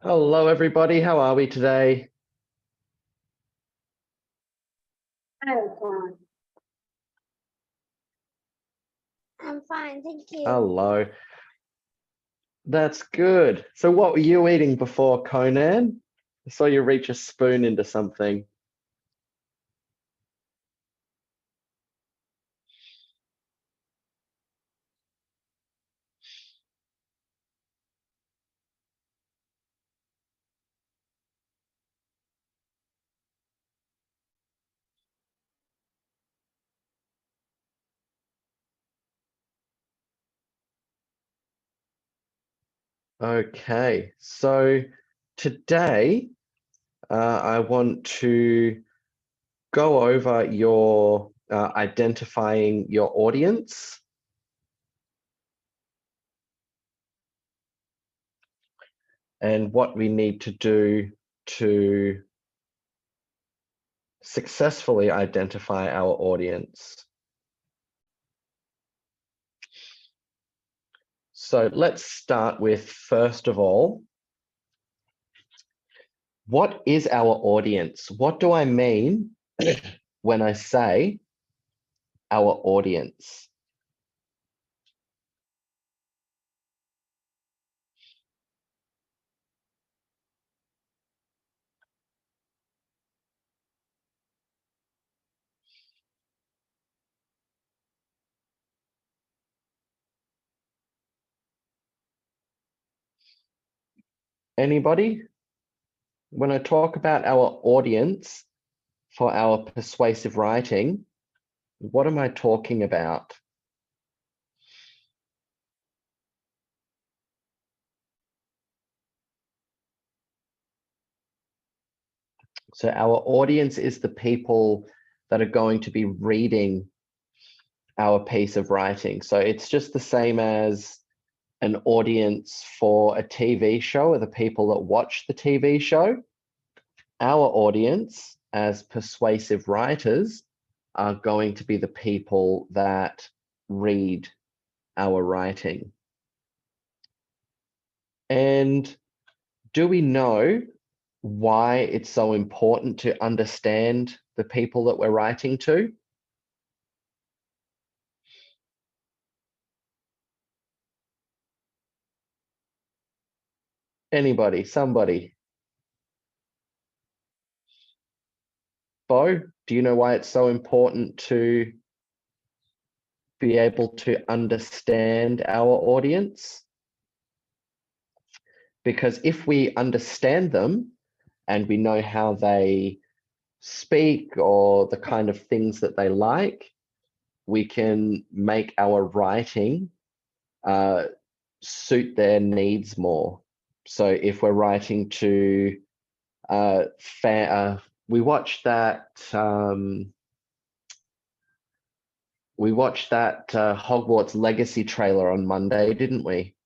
Hello, everybody. How are we today? I'm fine, thank you. Hello. That's good. So what were you eating before, Conan? I saw you reach a spoon into something. Okay, so today I want to go over your identifying your audience and what we need to do to successfully identify our audience. So let's start with, first of all, what is our audience? What do I mean when I say our audience? Anybody? When I talk about our audience for our persuasive writing, what am I talking about? So our audience is the people that are going to be reading our piece of writing. So it's just the same as an audience for a TV show or the people that watch the TV show. Our audience as persuasive writers are going to be the people that read our writing. And do we know why it's so important to understand the people that we're writing to? Anybody, somebody. Bo, do you know why it's so important to be able to understand our audience? Because if we understand them and we know how they speak or the kind of things that they like, we can make our writing suit their needs more. So if we're writing to we watched that Hogwarts Legacy trailer on Monday, didn't we?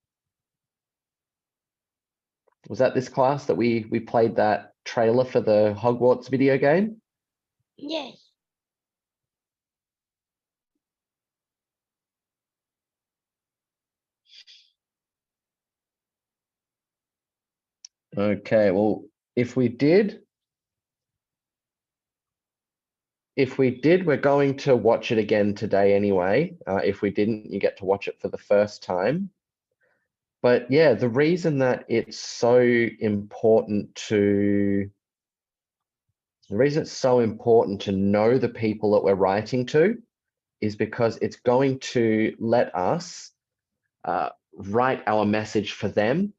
Was that this class that we played that trailer for the Hogwarts video game? Yes. Okay, well, if we did, we're going to watch it again today anyway. If we didn't, you get to watch it for the first time. But yeah, the reason that it's so important to know the people that we're writing to is because it's going to let us write our message for them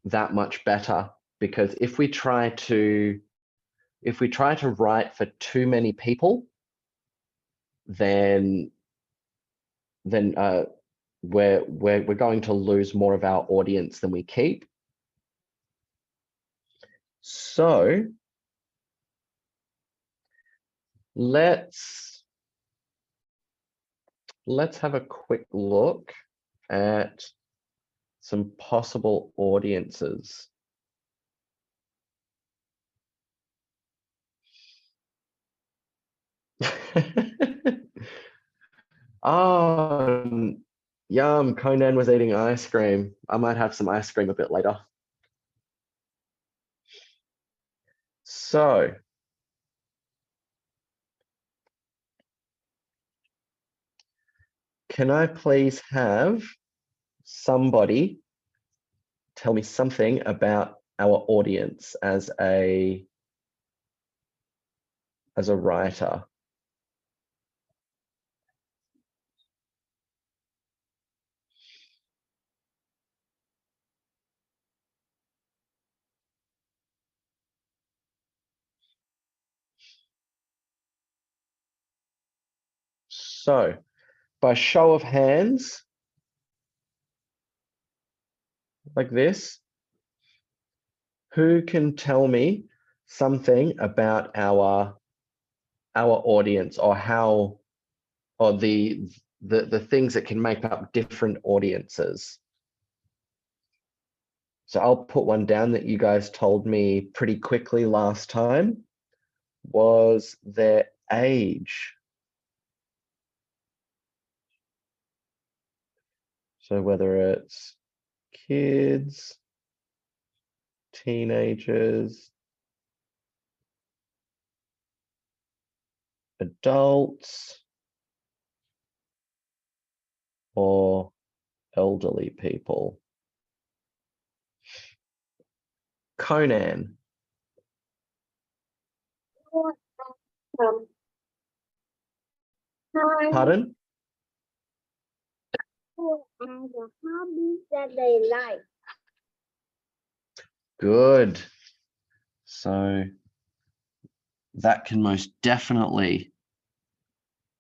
that much better. Because if we try to write for too many people, then we're going to lose more of our audience than we keep. So let's have a quick look at some possible audiences. Oh, yum, Conan was eating ice cream. I might have some ice cream a bit later. So, can I please have somebody tell me something about our audience as a writer? So, by show of hands, like this, who can tell me something about our audience, or how, or the things that can make up different audiences? So I'll put one down that you guys told me pretty quickly last time, was their age. So whether it's kids, teenagers, adults, or elderly people. Conan. Um, Pardon? and the hobbies that they like. Good. So that can most definitely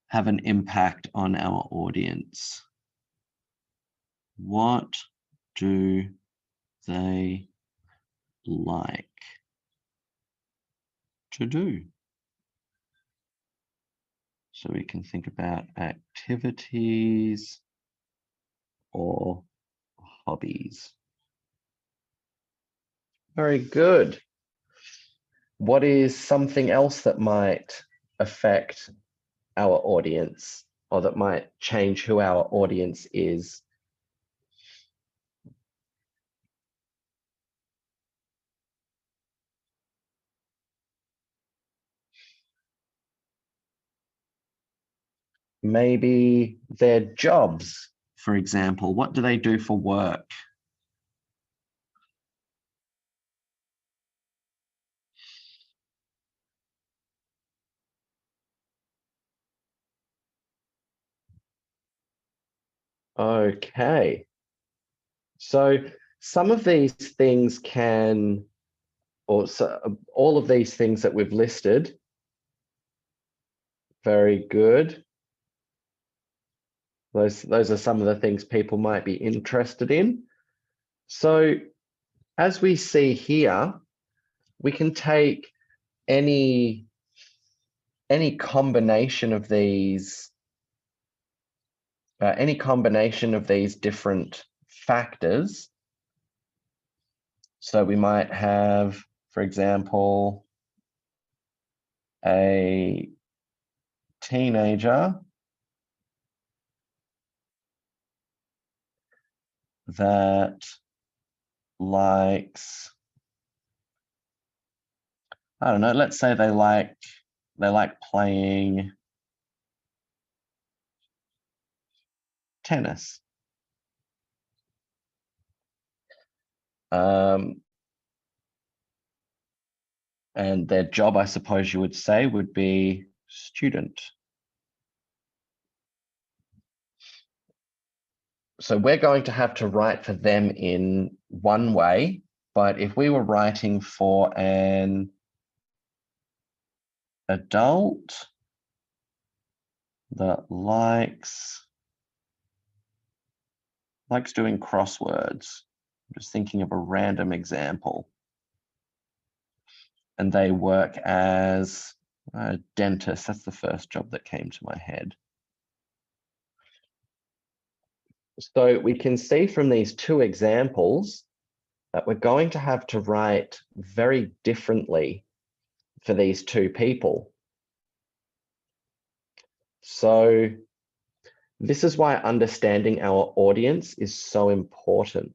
have an impact on our audience. What do they like to do? So we can think about activities or hobbies. Very good. What is something else that might affect our audience, or that might change who our audience is? Maybe their jobs, for example. What do they do for work? Okay. So some of these things can, or so, all of these things that we've listed, very good. Those are some of the things people might be interested in. So as we see here, we can take any combination of these, different factors. So we might have, for example, a teenager that likes, I don't know, let's say they like playing tennis. And their job, I suppose you would say, would be student. So we're going to have to write for them in one way, but if we were writing for an adult that likes doing crosswords, I'm just thinking of a random example, and they work as a dentist, that's the first job that came to my head. So we can see from these two examples that we're going to have to write very differently for these two people. So this is why understanding our audience is so important.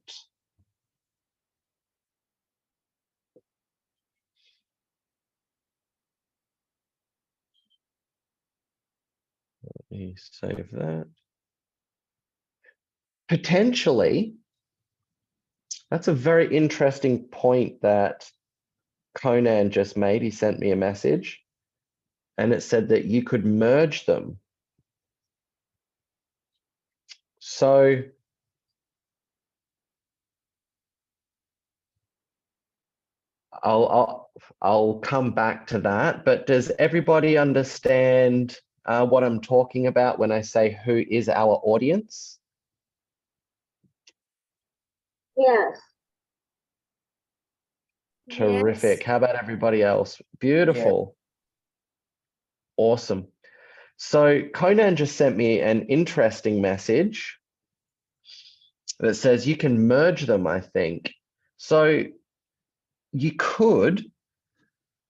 me save that. Potentially, that's a very interesting point that Conan just made. He sent me a message and it said that you could merge them. So I'll come back to that, but does everybody understand what I'm talking about when I say who is our audience? Yes. Terrific. How about everybody else? Beautiful. Awesome. So Conan just sent me an interesting message that says you can merge them, I think. So you could,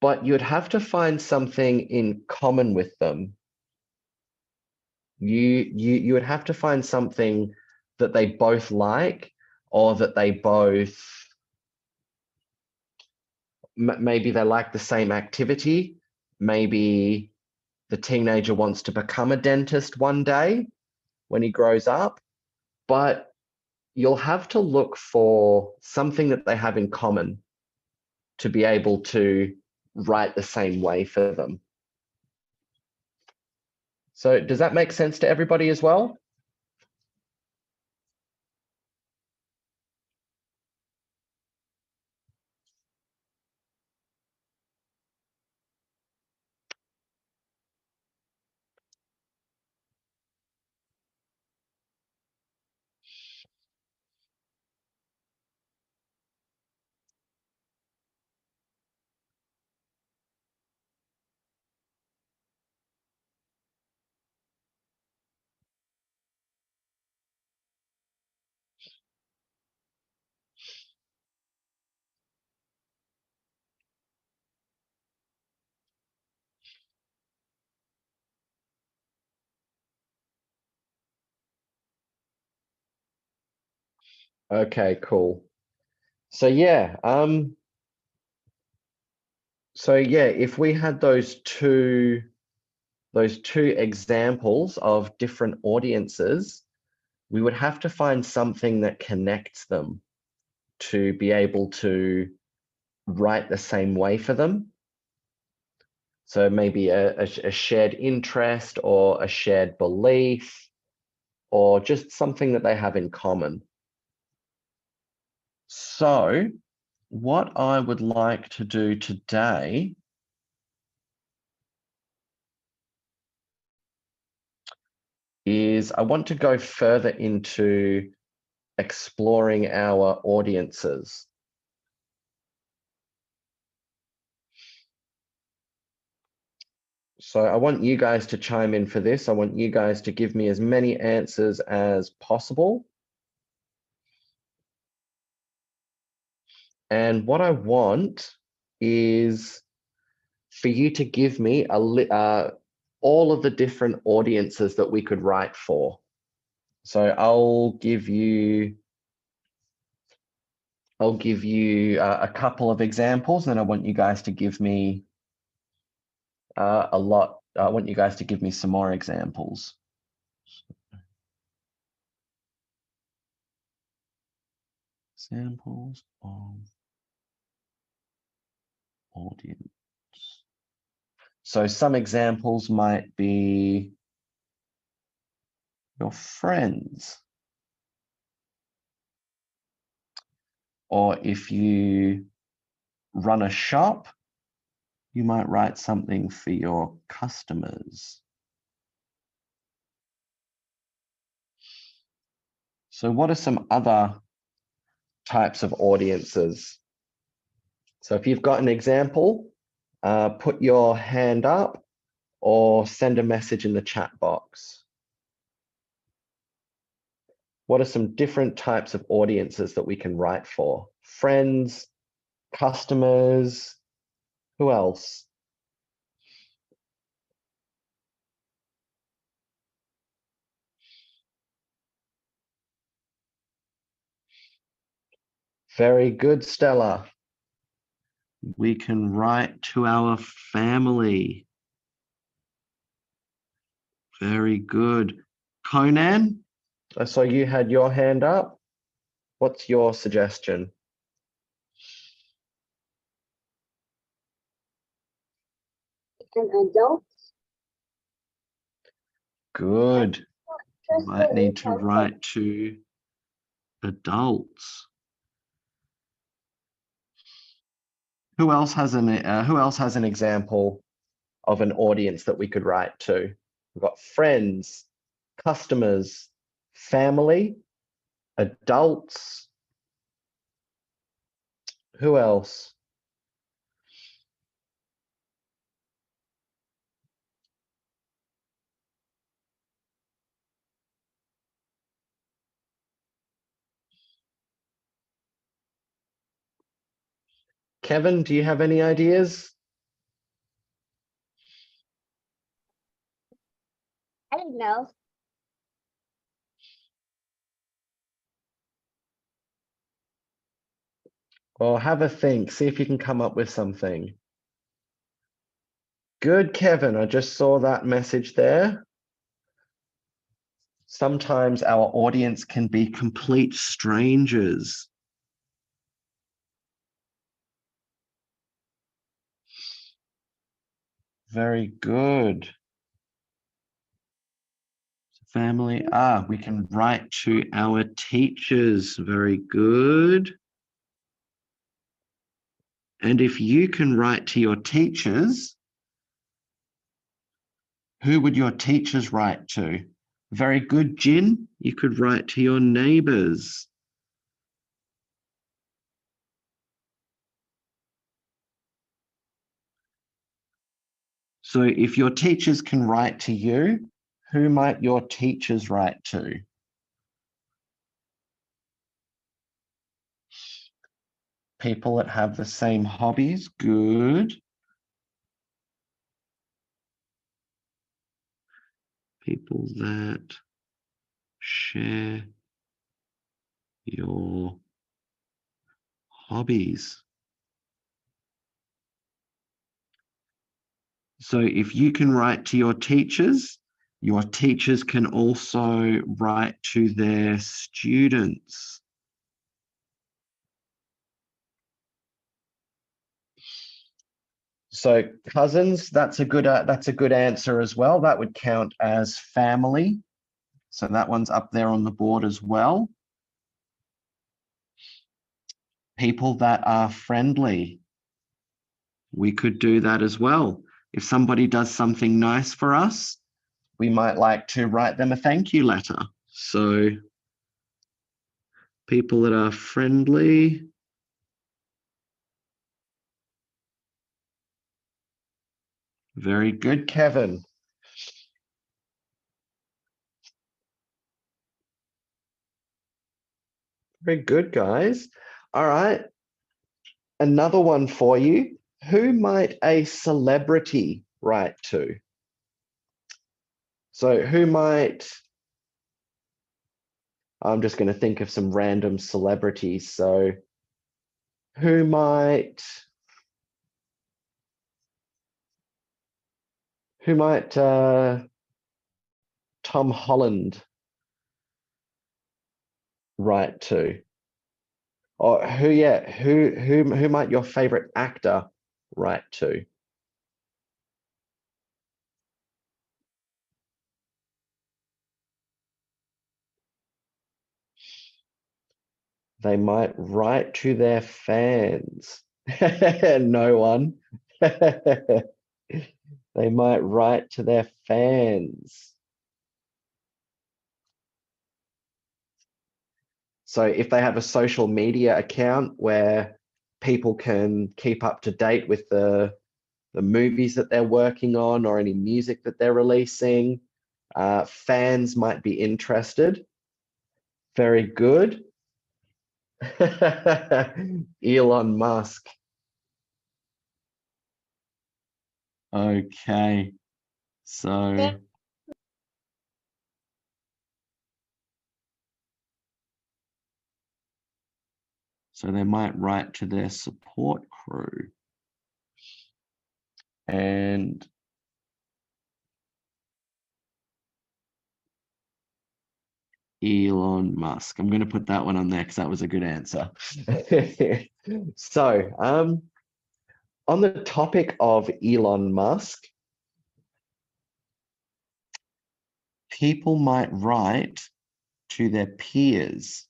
but you'd have to find something in common with them. You would have to find something that they both like, or that they both maybe they like the same activity. Maybe the teenager wants to become a dentist one day when he grows up, but you'll have to look for something that they have in common to be able to write the same way for them. So does that make sense to everybody as well? Okay, cool. So yeah, if we had those two examples of different audiences, we would have to find something that connects them to be able to write the same way for them. So maybe a shared interest or a shared belief or just something that they have in common. So what I would like to do today is I want to go further into exploring our audiences. So I want you guys to chime in for this. I want you guys to give me as many answers as possible. And what I want is for you to give me all of the different audiences that we could write for. So I'll give you a couple of examples, and I want you guys to give me a lot. I want you guys to give me some more examples. Examples of audience. So some examples might be your friends. Or if you run a shop, you might write something for your customers. So what are some other types of audiences? So if you've got an example, put your hand up or send a message in the chat box. What are some different types of audiences that we can write for? Friends, customers, who else? Very good, Stella. We can write to our family. Very good. Conan, I saw you had your hand up. What's your suggestion? An adult. Good. Just Might need to something. write to adults. Who else has an example of an audience that we could write to? We've got friends, customers, family, adults. Who else? Kevin, do you have any ideas? I don't know. Or have a think, see if you can come up with something. Good, Kevin. I just saw that message there. Sometimes our audience can be complete strangers. Very good. Family. We can write to our teachers. Very good. And if you can write to your teachers, who would your teachers write to? Very good, Jin. You could write to your neighbors. So if your teachers can write to you, who might your teachers write to? People that have the same hobbies. Good. People that share your hobbies. So if you can write to your teachers can also write to their students. So cousins, that's a good answer as well. That would count as family. So that one's up there on the board as well. People that are friendly. We could do that as well. If somebody does something nice for us, we might like to write them a thank you letter. So people that are friendly. Very good, Kevin. Very good, guys. All right. Another one for you. Who might a celebrity write to? So who might, I'm just going to think of some random celebrities. So who might Tom Holland write to? Or who might your favorite actor write to? They might write to their fans. No one. They might write to their fans. So if they have a social media account where people can keep up to date with the movies that they're working on or any music that they're releasing, fans might be interested. Very good. Elon Musk. Okay. So they might write to their support crew. And Elon Musk. I'm going to put that one on there because that was a good answer. So, on the topic of Elon Musk, people might write to their peers.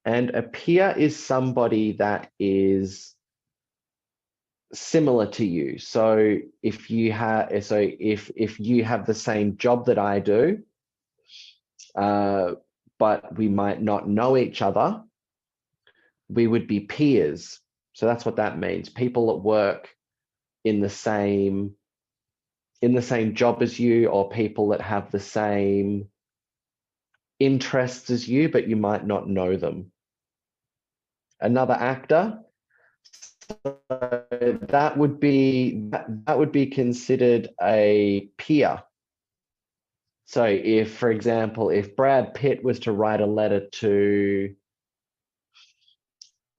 And a peer is somebody that is similar to you. So if you have the same job that I do, but we might not know each other, we would be peers. So that's what that means. People that work in the same job as you, or people that have the same interests as you, but you might not know them. Another actor, that would be considered a peer. So if, for example, if Brad Pitt was to write a letter to,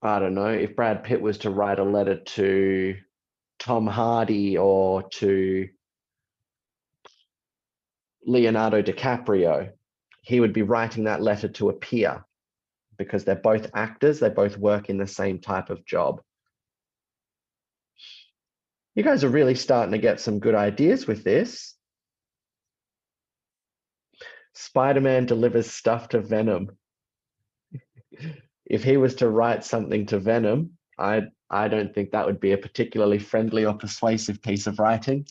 I don't know, if Brad Pitt was to write a letter to Tom Hardy or to Leonardo DiCaprio, he would be writing that letter to a peer because they're both actors, they both work in the same type of job. You guys are really starting to get some good ideas with this. Spider-Man delivers stuff to Venom. If he was to write something to Venom, I don't think that would be a particularly friendly or persuasive piece of writing.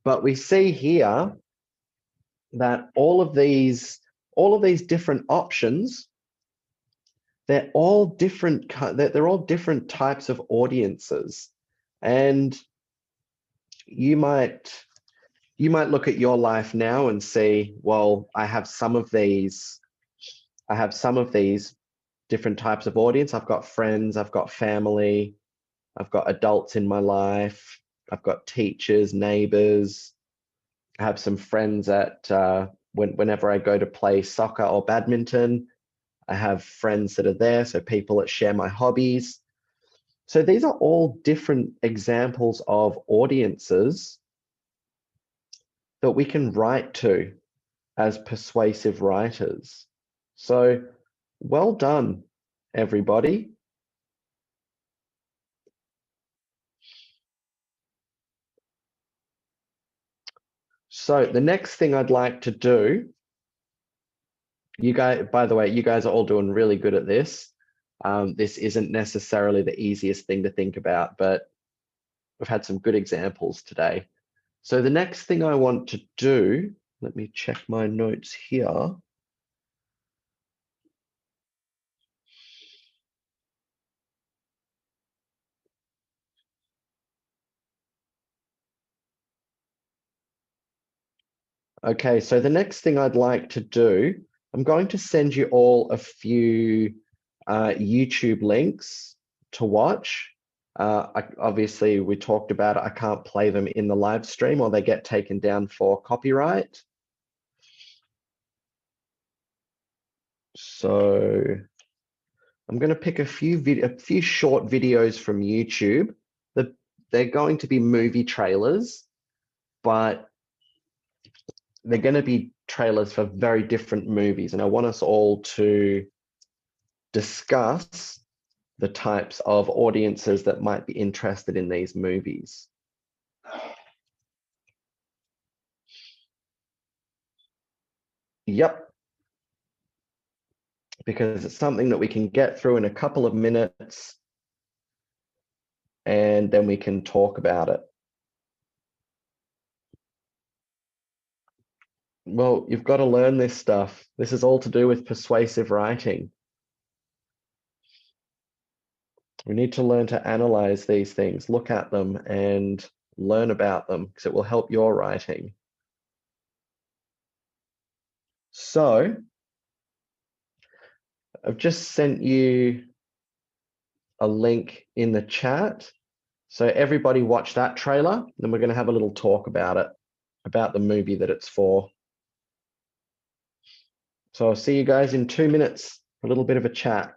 But we see here that all of these different options, they're all different types of audiences. And you might look at your life now and see, well, I have some of these different types of audience. I've got friends, I've got family, I've got adults in my life, I've got teachers, neighbors. I have some friends that whenever I go to play soccer or badminton, I have friends that are there, so people that share my hobbies. So these are all different examples of audiences that we can write to as persuasive writers. So well done, everybody. So the next thing I'd like to do, you guys, by the way, you guys are all doing really good at this. This isn't necessarily the easiest thing to think about, but we've had some good examples today. So the next thing I want to do, let me check my notes here. Okay, so the next thing I'd like to do, I'm going to send you all a few YouTube links to watch. Obviously, we talked about it. I can't play them in the live stream or they get taken down for copyright. So I'm going to pick a few short videos from YouTube. They're going to be movie trailers, but they're going to be trailers for very different movies. And I want us all to discuss the types of audiences that might be interested in these movies. Yep. Because it's something that we can get through in a couple of minutes and then we can talk about it. Well, you've got to learn this stuff. This is all to do with persuasive writing. We need to learn to analyze these things, look at them and learn about them because it will help your writing. So I've just sent you a link in the chat. So everybody watch that trailer, then we're going to have a little talk about it, about the movie that it's for. So I'll see you guys in 2 minutes for a little bit of a chat.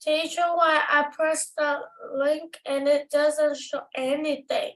Teacher, why I press the link and it doesn't show anything?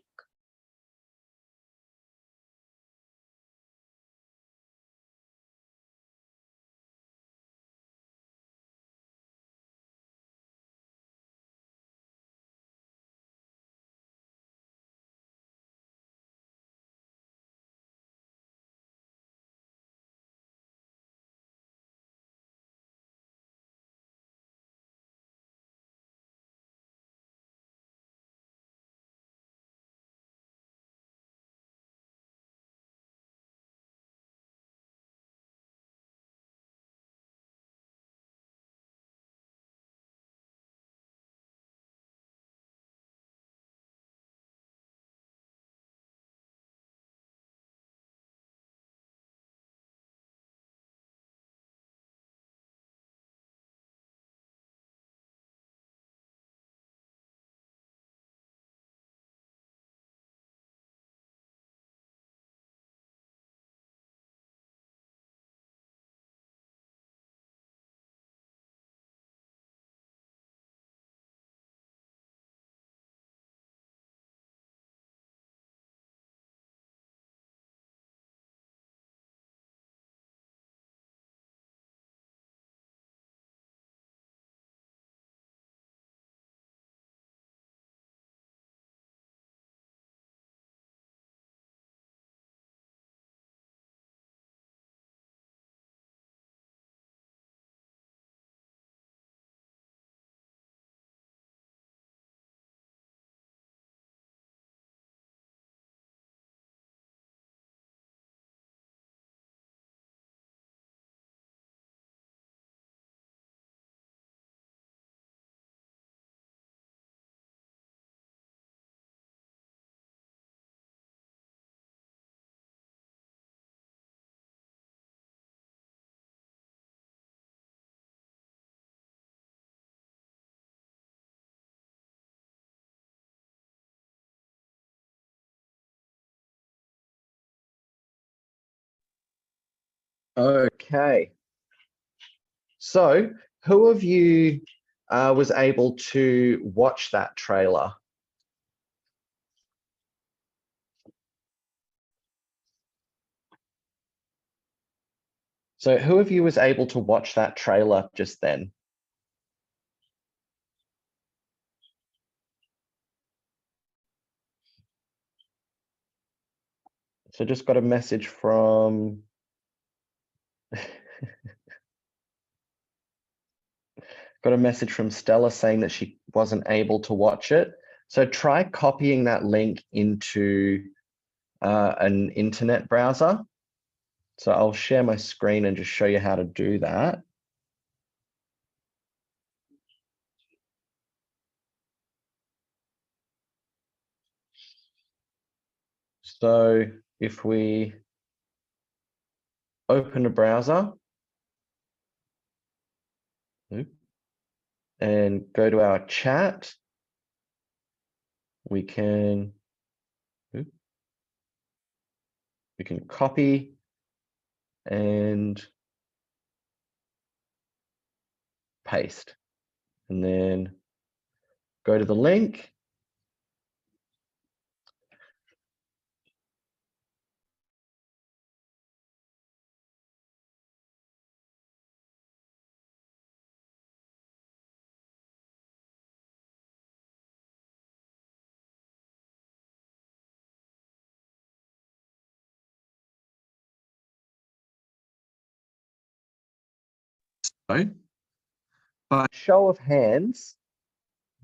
Okay. So, who of you was able to watch that trailer? So, who of you was able to watch that trailer just then? So, just got a message from got a message from Stella saying that she wasn't able to watch it. So try copying that link into an internet browser. So I'll share my screen and just show you how to do that. So if we open a browser and go to our chat, we can copy and paste, and then go to the link. So, by show of hands,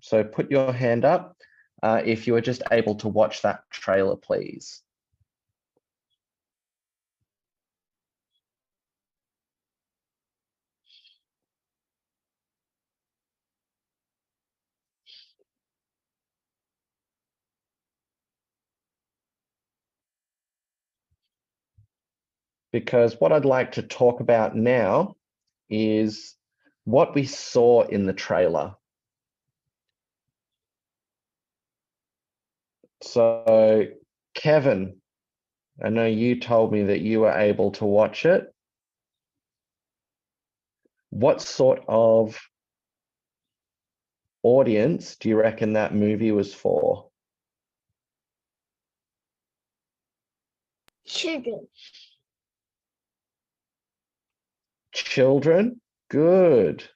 so put your hand up if you were just able to watch that trailer, please. Because what I'd like to talk about now is what we saw in the trailer. So, Kevin, I know you told me that you were able to watch it. What sort of audience do you reckon that movie was for? Children. Children? Good.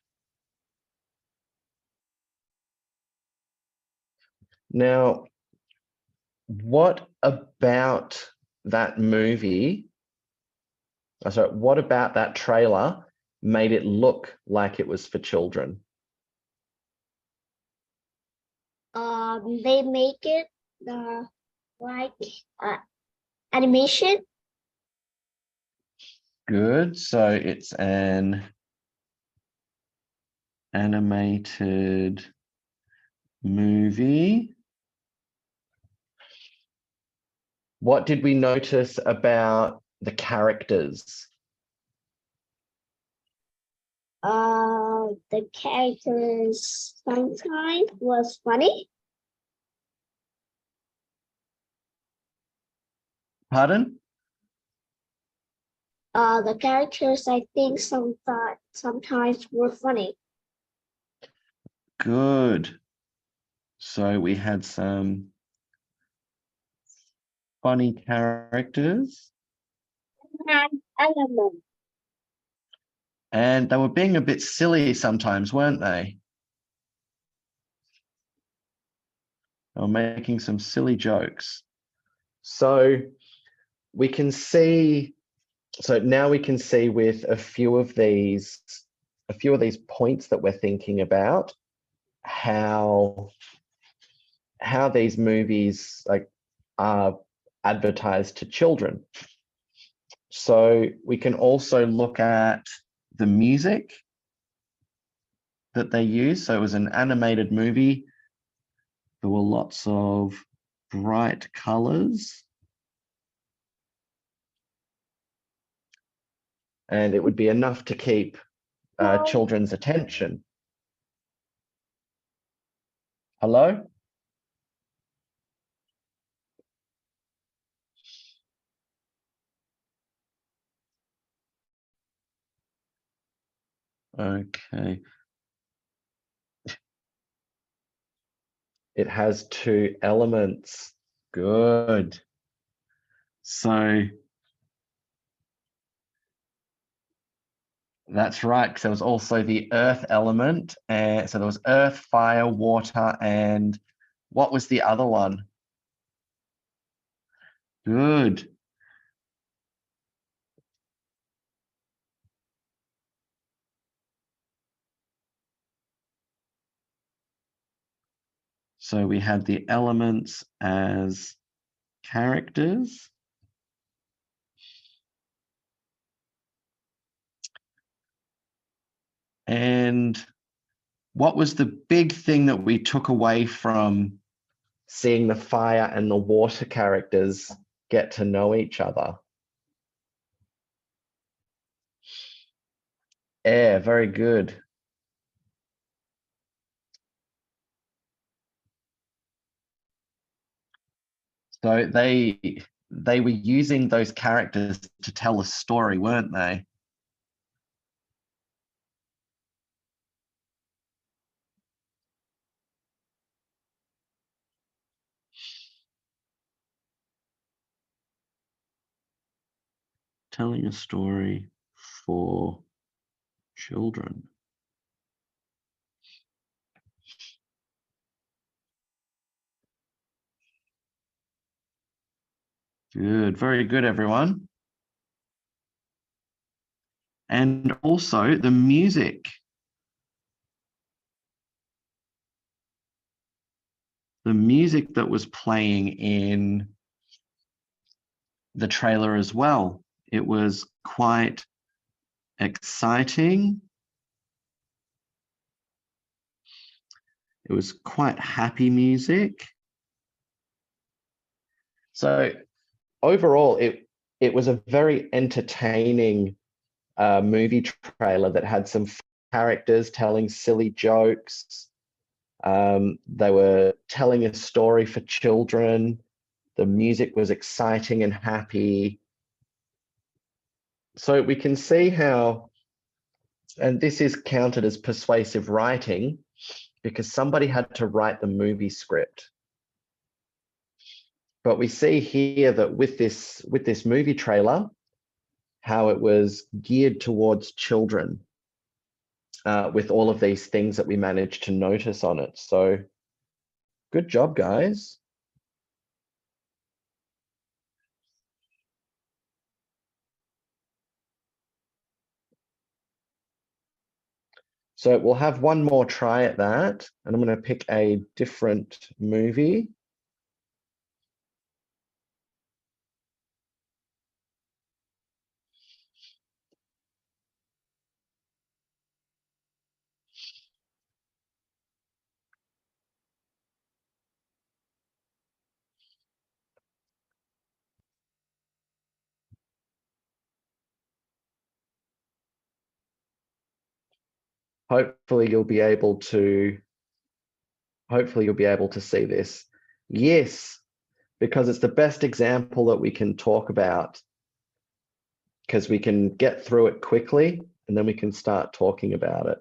Now, what about that movie? Sorry, what about that trailer made it look like it was for children? They make it like animation. Good. So it's an animated movie. What did we notice about the characters? The characters sometimes was funny. Pardon? The characters I think sometimes were funny. Good. So we had some funny characters And element. and they were being a bit silly sometimes, weren't they? They were making some silly jokes. So we can see, so now we can see with a few of these points that we're thinking about how these movies like are advertised to children. So we can also look at the music that they use. So it was an animated movie. There were lots of bright colors. And it would be enough to keep children's attention. Hello? Okay. It has two elements. Good. So that's right, because there was also the earth element. And so there was earth, fire, water, and what was the other one? Good. So we had the elements as characters. And what was the big thing that we took away from seeing the fire and the water characters get to know each other? Air, very good. So they were using those characters to tell a story, weren't they? Telling a story for children. Good, very good, everyone. And also the music. The music that was playing in the trailer as well. It was quite exciting. It was quite happy music. So overall, it was a very entertaining movie trailer that had some characters telling silly jokes. They were telling a story for children. The music was exciting and happy. So we can see how, and this is counted as persuasive writing, because somebody had to write the movie script. But we see here that with this movie trailer, how it was geared towards children with all of these things that we managed to notice on it. So good job, guys. So we'll have one more try at that, and I'm going to pick a different movie. Hopefully you'll be able to see this. Yes, because it's the best example that we can talk about, because we can get through it quickly and then we can start talking about it.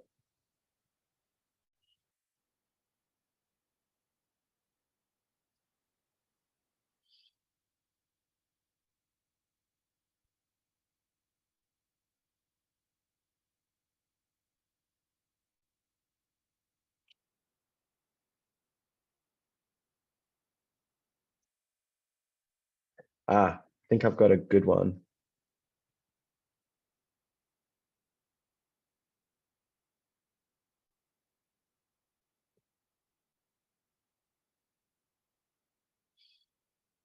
I think I've got a good one.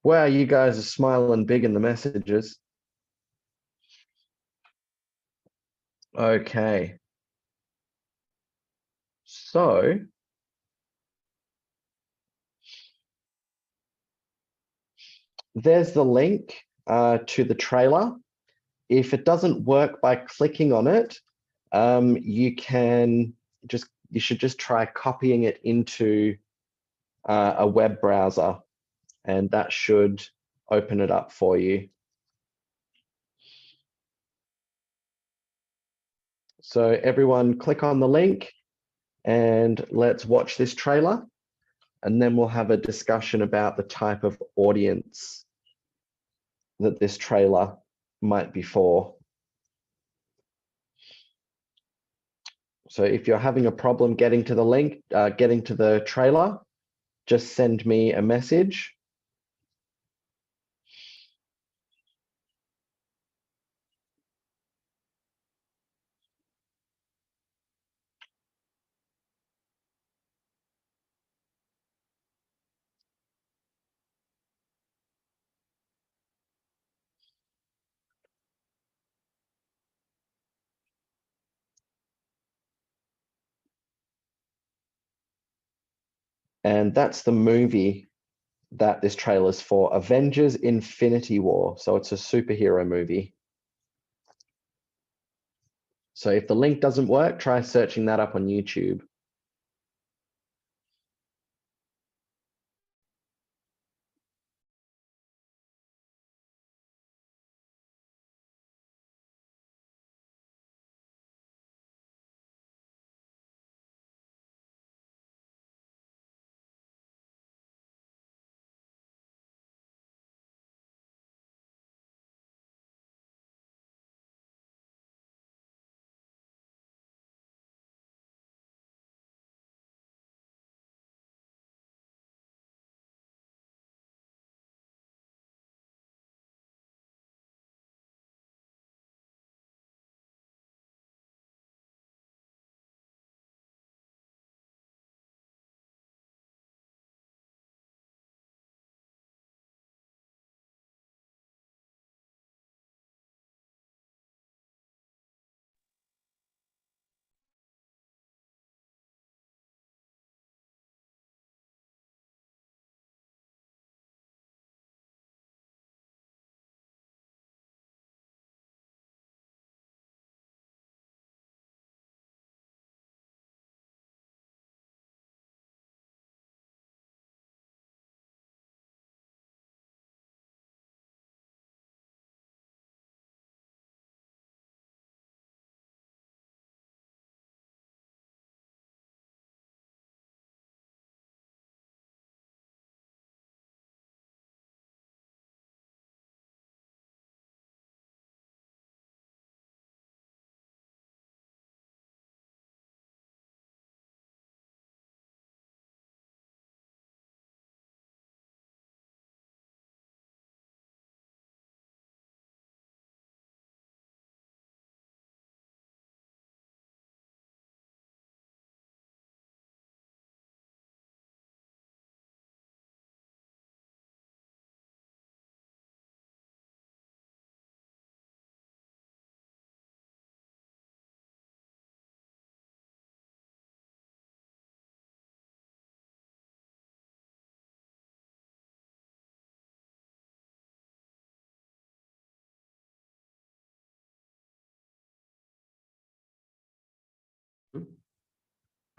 Wow, you guys are smiling big in the messages. Okay. So there's the link to the trailer. If it doesn't work by clicking on it, you should just try copying it into a web browser, and that should open it up for you. So everyone click on the link and let's watch this trailer, and then we'll have a discussion about the type of audience that this trailer might be for. So if you're having a problem getting to the link, getting to the trailer, just send me a message. And that's the movie that this trailer's for, Avengers Infinity War. So it's a superhero movie. So if the link doesn't work, try searching that up on YouTube.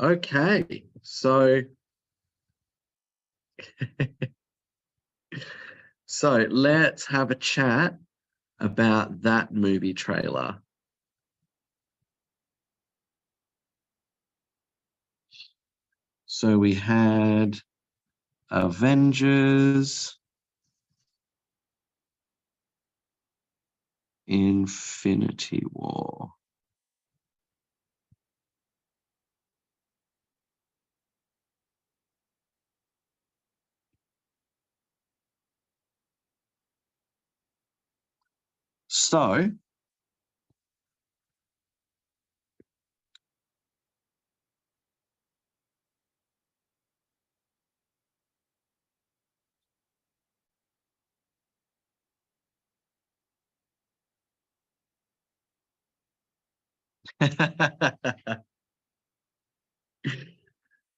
Okay, so so let's have a chat about that movie trailer. So we had Avengers Infinity War. So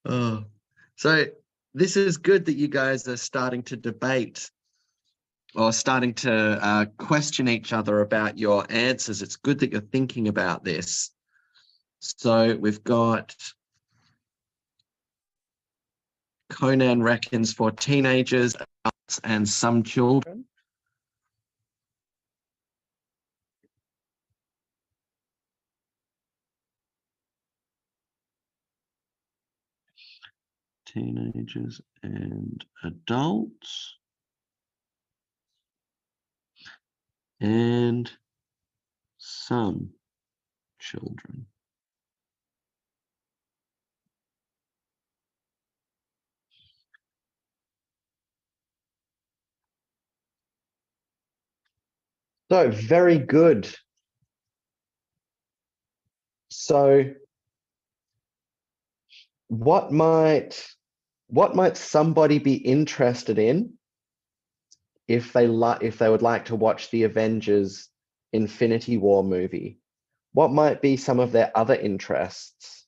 oh, so this is good that you guys are starting to debate or starting to question each other about your answers. It's good that you're thinking about this. So we've got Conan reckons for teenagers, adults, and some children. Teenagers and adults. And some children. So very good. So what might somebody be interested in if they would like to watch the Avengers Infinity War movie? What might be some of their other interests?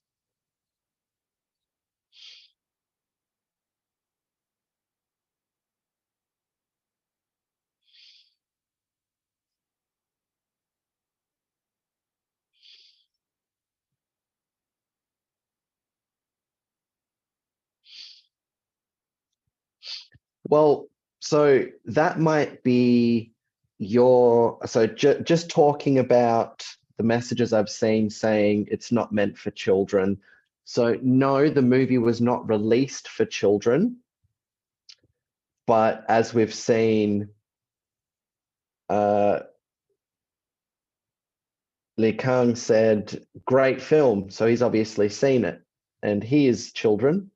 Well, so that might be just talking about the messages I've seen saying it's not meant for children. So no, the movie was not released for children. But as we've seen, Li Kang said, great film. So he's obviously seen it and he is children.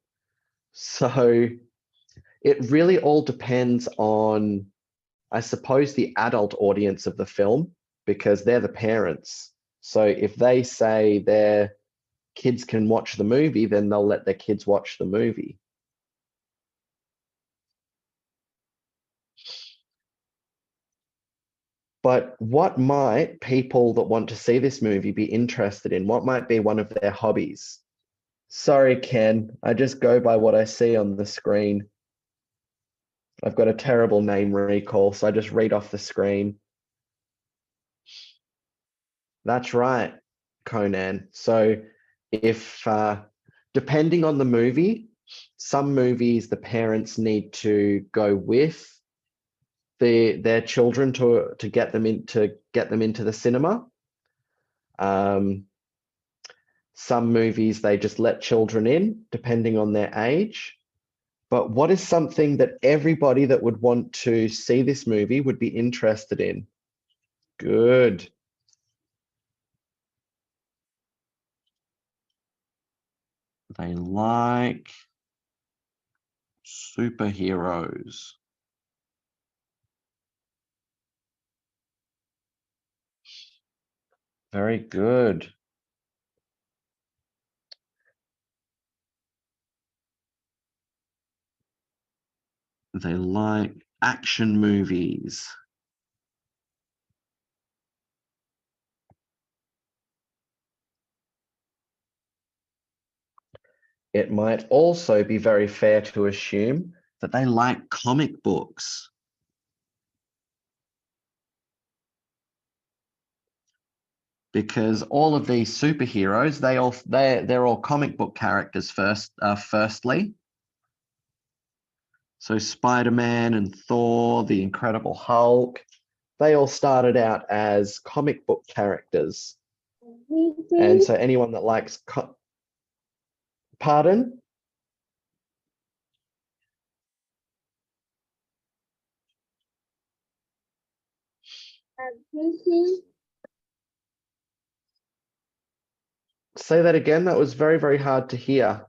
So it really all depends on, I suppose, the adult audience of the film, because they're the parents. So if they say their kids can watch the movie, then they'll let their kids watch the movie. But what might people that want to see this movie be interested in? What might be one of their hobbies? Sorry, Ken, I just go by what I see on the screen. I've got a terrible name recall, so I just read off the screen. That's right, Conan. So if, depending on the movie, some movies the parents need to go with their children to get them into the cinema. Some movies they just let children in, depending on their age. But what is something that everybody that would want to see this movie would be interested in? Good. They like superheroes. Very good. They like action movies. It might also be very fair to assume That they like comic books. because all of these superheroes, they're all comic book characters firstly. So Spider-Man and Thor, the Incredible Hulk, they all started out as comic book characters. And so anyone that likes pardon? Say that again. That was very, very hard to hear.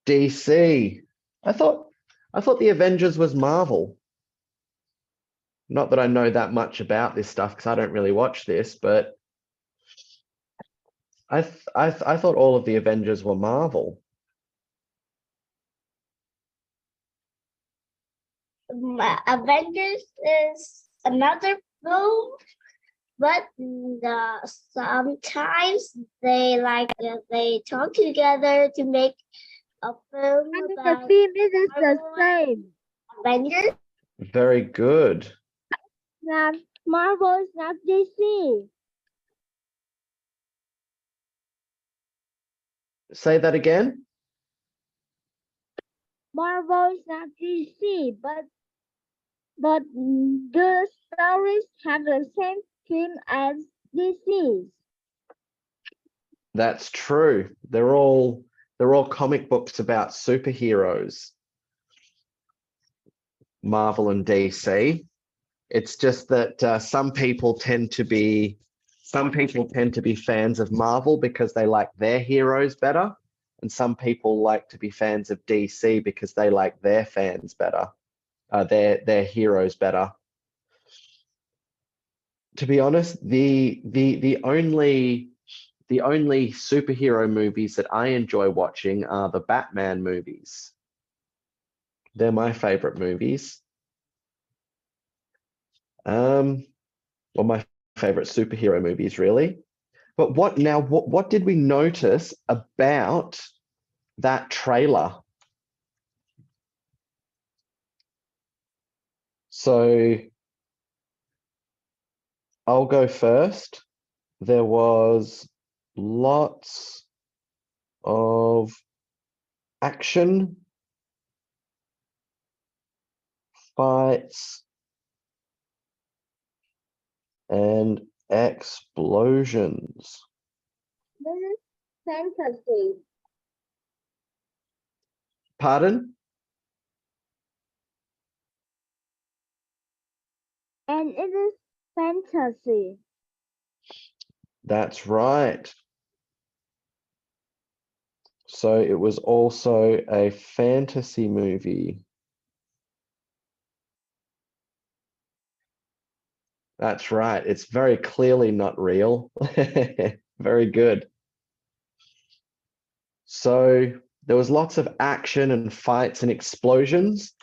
DC. I thought the Avengers was Marvel. Not that I know that much about this stuff because I don't really watch this, but I thought all of the Avengers were Marvel. Avengers is another film, but sometimes they talk together to make a film And the about theme is the Marvel same. Avengers. Very good. Not Marvel is not DC. Say that again. Marvel is not DC, but the stories have the same theme as DC's. That's true. They're all comic books about superheroes. Marvel and DC. It's just that some people tend to be fans of Marvel because they like their heroes better, and some people like to be fans of DC because they like their fans better, their heroes better. To be honest, the only superhero movies that I enjoy watching are the Batman movies. They're my favorite movies. Well, my favorite superhero movies, really. But what did we notice about that trailer? So I'll go first. There was lots of action, fights, and explosions. This is fantasy. Pardon? And it is fantasy. That's right. So it was also a fantasy movie. That's right. It's very clearly not real. Very good. So there was lots of action and fights and explosions.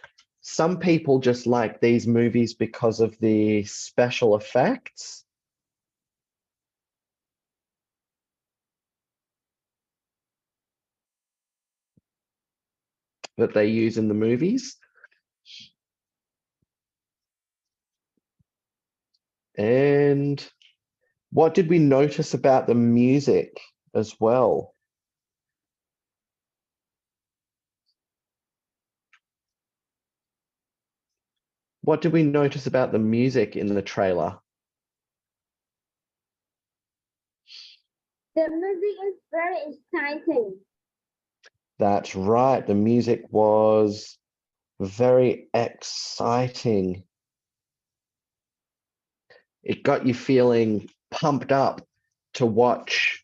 Some people just like these movies because of the special effects. That they use in the movies. And what did we notice about the music as well? What did we notice about the music in the trailer? The music is very exciting. That's right. The music was very exciting. It got you feeling pumped up to watch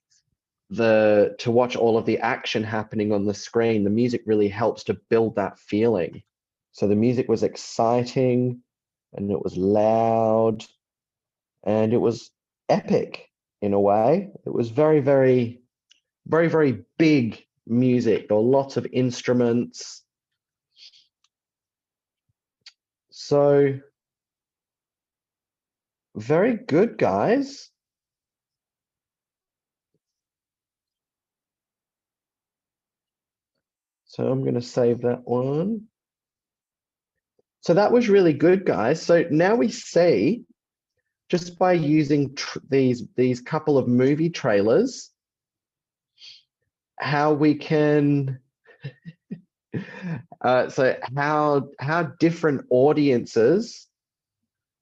all of the action happening on the screen. The music really helps to build that feeling. So the music was exciting and it was loud and it was epic in a way. It was very, very, very, very big music. There were lots of instruments. So very good, guys. So I'm going to save that one. So that was really good, guys. So now we see just by using these couple of movie trailers, how we can so how different audiences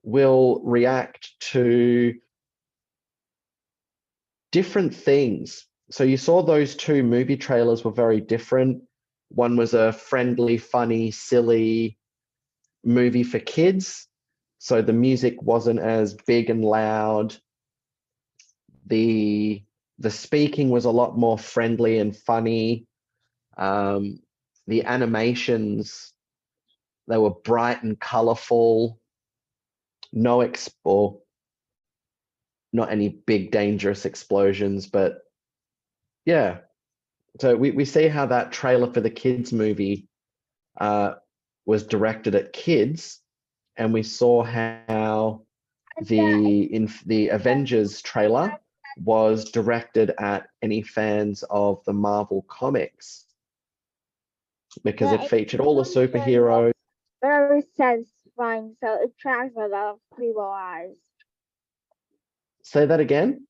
will react to different things. So you saw those two movie trailers were very different. One was a friendly, funny, silly movie for kids. So the music wasn't as big and loud. The speaking was a lot more friendly and funny. The animations, they were bright and colorful. No not any big dangerous explosions, but yeah. So we see how that trailer for the kids movie was directed at kids, and we saw how the Avengers trailer was directed at any fans of the Marvel comics, because it featured all the superheroes. Very satisfying, so it attracts a lot of people's eyes. Say that again.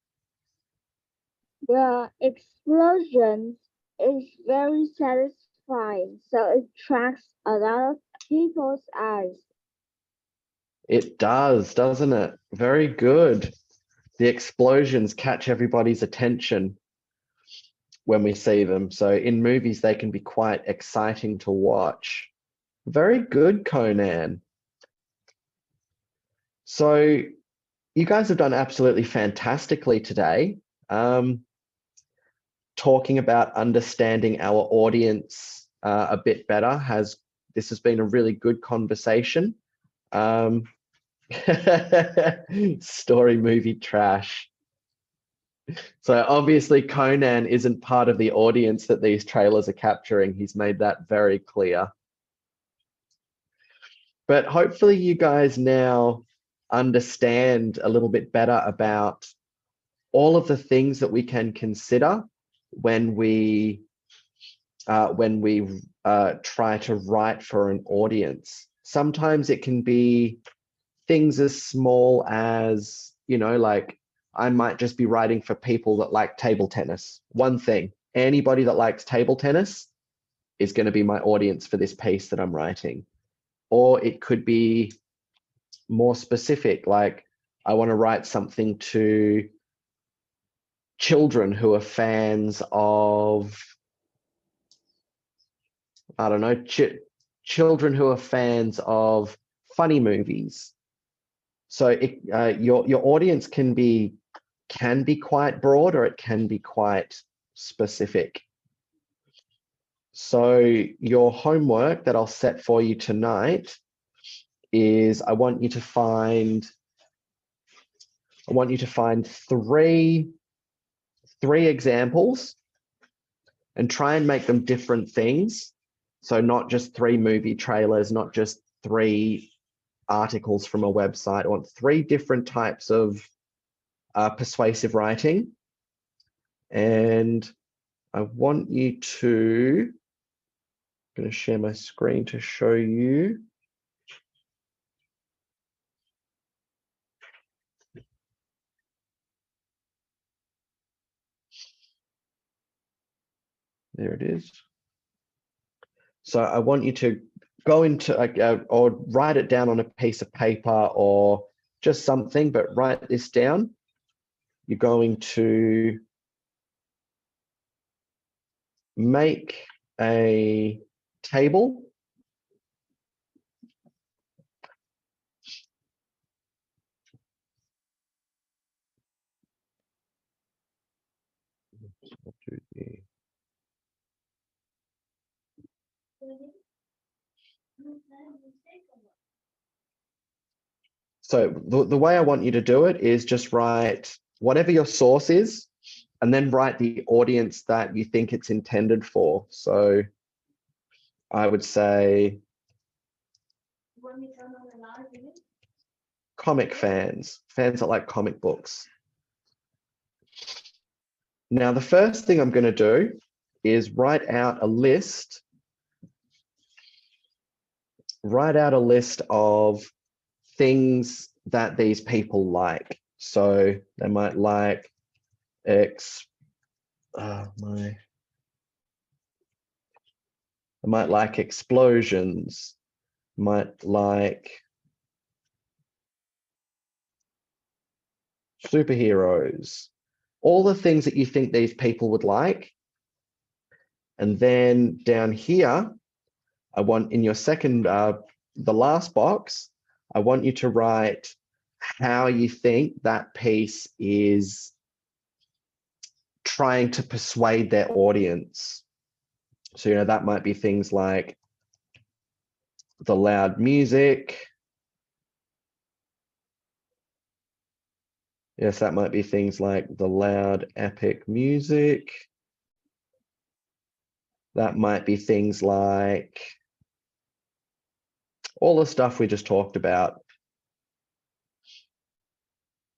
The explosions is very satisfying, so it attracts a lot of people's eyes. It does, doesn't it? Very good. The explosions catch everybody's attention when we see them. So in movies, they can be quite exciting to watch. Very good, Conan. So you guys have done absolutely fantastically today. Talking about understanding our audience a bit better. This has been a really good conversation. Story movie trash. So obviously Conan isn't part of the audience that these trailers are capturing. He's made that very clear. But hopefully you guys now understand a little bit better about all of the things that we can consider when we try to write for an audience. Sometimes it can be things as small as, like I might just be writing for people that like table tennis. One thing, anybody that likes table tennis is going to be my audience for this piece that I'm writing. Or it could be more specific, like I want to write something to children who are fans of, I don't know, children who are fans of funny movies. So your audience can be quite broad, or it can be quite specific. So your homework that I'll set for you tonight is I want you to find three examples and try and make them different things. So not just 3 movie trailers, not just 3 articles from a website. I want 3 different types of persuasive writing. And I want you to, I'm going to share my screen to show you. There it is. So I want you to go into or write it down on a piece of paper or just something, but write this down. You're going to make a table. So the way I want you to do it is just write whatever your source is, and then write the audience that you think it's intended for. So I would say comic fans that like comic books. Now, the first thing I'm going to do is write out a list of things that these people like. So they might like they might like explosions, might like superheroes, all the things that you think these people would like. And then down here, I want in your second, the last box, I want you to write how you think that piece is trying to persuade their audience. So, you know, that might be things like the loud music. Yes, that might be things like the loud, epic music. That might be things like all the stuff we just talked about.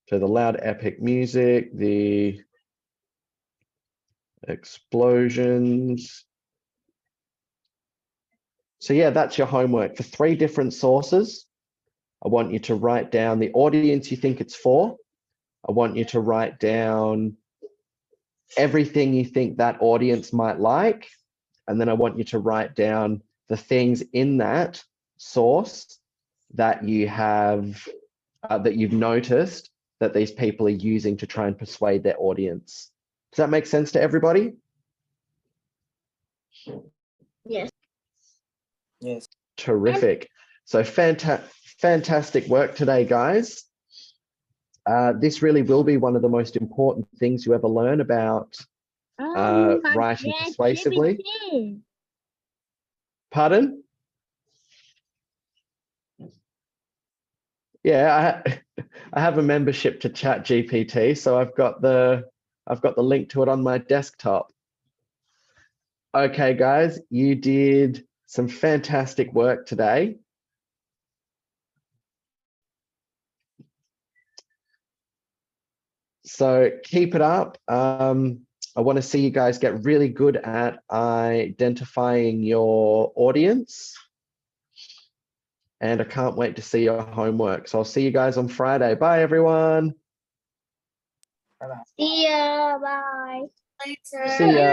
So the loud, epic music, the explosions. So yeah, that's your homework. For 3 different sources, I want you to write down the audience you think it's for. I want you to write down everything you think that audience might like. And then I want you to write down the things in that source that you have, that you've noticed that these people are using to try and persuade their audience. Does that make sense to everybody? Yes. Yes. Terrific. So fantastic work today, guys. This really will be one of the most important things you ever learn about writing persuasively. GPT. Pardon? Yeah, I have a membership to ChatGPT, so I've got the link to it on my desktop. Okay, guys, you did some fantastic work today. So keep it up. I want to see you guys get really good at identifying your audience. And I can't wait to see your homework. So I'll see you guys on Friday. Bye, everyone. Bye-bye. See ya. Bye. Later. See ya.